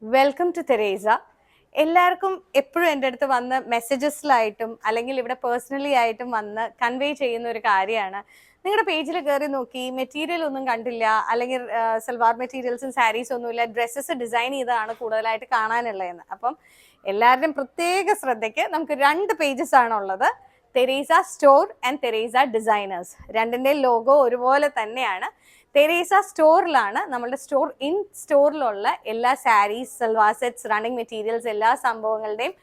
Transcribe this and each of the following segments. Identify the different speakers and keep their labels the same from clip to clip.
Speaker 1: Welcome to Teresa. എല്ലാവർക്കും എപ്പോഴും എൻ്റെ അടുത്ത് വന്ന് മെസ്സേജസിലായിട്ടും അല്ലെങ്കിൽ ഇവിടെ പേഴ്സണലി ആയിട്ടും വന്ന് കൺവേ ചെയ്യുന്ന ഒരു കാര്യമാണ്, നിങ്ങളുടെ പേജിൽ കയറി നോക്കി മെറ്റീരിയൽ ഒന്നും കണ്ടില്ല, അല്ലെങ്കിൽ സൽവാർ മെറ്റീരിയൽസും സാരീസും ഒന്നുമില്ല, ഡ്രസ്സസ് ഡിസൈൻ ചെയ്തതാണ് കൂടുതലായിട്ട് കാണാനുള്ളതെന്ന്. അപ്പം എല്ലാവരുടെയും പ്രത്യേക ശ്രദ്ധയ്ക്ക് നമുക്ക് 2 പേജസ് ആണുള്ളത്, Teresa store and Teresa designers. രണ്ടിൻ്റെയും ലോഗോ ഒരുപോലെ തന്നെയാണ്. തെരേസ സ്റ്റോറിലാണ്, നമ്മുടെ ഇൻ സ്റ്റോറിലുള്ള എല്ലാ saris, salwar sets, running materials, എല്ലാ സംഭവങ്ങളുടെയും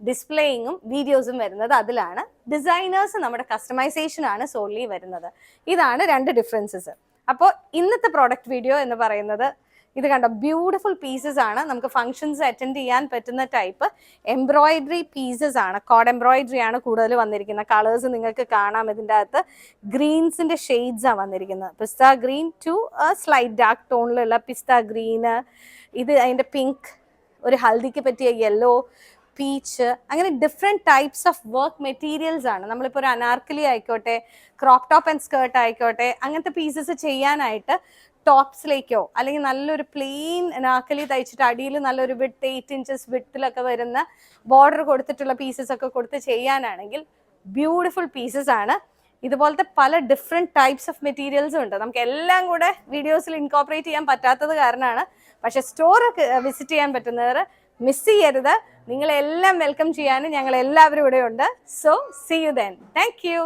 Speaker 1: ഡിസ്പ്ലേയിങ്ങും വീഡിയോസും വരുന്നത് അതിലാണ്. ഡിസൈനേഴ്സ് നമ്മുടെ കസ്റ്റമൈസേഷൻ ആണ് സോൺലി വരുന്നത്. ഇതാണ് 2 ഡിഫറൻസസ്. അപ്പോൾ ഇന്നത്തെ പ്രോഡക്റ്റ് വീഡിയോ എന്ന് പറയുന്നത് ഇത് കണ്ടോ, ബ്യൂട്ടിഫുൾ പീസസ് ആണ്. നമുക്ക് ഫംഗ്ഷൻസ് അറ്റൻഡ് ചെയ്യാൻ പറ്റുന്ന ടൈപ്പ് എംബ്രോയിഡറി പീസസ് ആണ്. കോഡ് എംബ്രോയിഡറി ആണ് കൂടുതൽ വന്നിരിക്കുന്നത്. കളേഴ്സ് നിങ്ങൾക്ക് കാണാം, ഇതിൻ്റെ അകത്ത് ഗ്രീൻസിന്റെ ഷെയ്ഡ്സ് ആണ് വന്നിരിക്കുന്നത്. പിസ്ത ഗ്രീൻ ടു സ്ലൈറ്റ് ഡാർക്ക് ടോണിലുള്ള പിസ്ത ഗ്രീന്, ഇത് അതിൻ്റെ പിങ്ക്, ഒരു ഹൽദിക്ക് പറ്റിയ യെല്ലോ, പീച്ച്, അങ്ങനെ different types of work materials ആണ്. നമ്മളിപ്പോൾ ഒരു അനാർക്കലി ആയിക്കോട്ടെ, ക്രോപ്പ് ടോപ്പ് ആൻഡ് സ്കേർട്ട് ആയിക്കോട്ടെ, അങ്ങനത്തെ പീസസ് ചെയ്യാനായിട്ട് ടോപ്സിലേക്കോ അല്ലെങ്കിൽ നല്ലൊരു പ്ലെയിൻ അനാർക്കലി തയ്ച്ചിട്ട് അടിയിൽ നല്ലൊരു വിട്ട് 8 ഇഞ്ചസ് വിട്ടിലൊക്കെ വരുന്ന ബോർഡർ കൊടുത്തിട്ടുള്ള പീസസ് ഒക്കെ കൊടുത്ത് ചെയ്യാനാണെങ്കിൽ ബ്യൂട്ടിഫുൾ പീസസ് ആണ്. ഇതുപോലത്തെ പല ഡിഫറെൻറ്റ് ടൈപ്സ് ഓഫ് മെറ്റീരിയൽസും ഉണ്ട്. നമുക്ക് എല്ലാം കൂടെ വീഡിയോസിൽ ഇൻകോപ്പറേറ്റ് ചെയ്യാൻ പറ്റാത്തത് കാരണമാണ്. പക്ഷെ സ്റ്റോറൊക്കെ വിസിറ്റ് ചെയ്യാൻ പറ്റുന്നവർ മിസ് ചെയ്യരുത്. നിങ്ങളെല്ലാം വെൽക്കം ചെയ്യാനും ഞങ്ങൾ എല്ലാവരും ഇവിടെ ഉണ്ട്. So see you then. Thank U.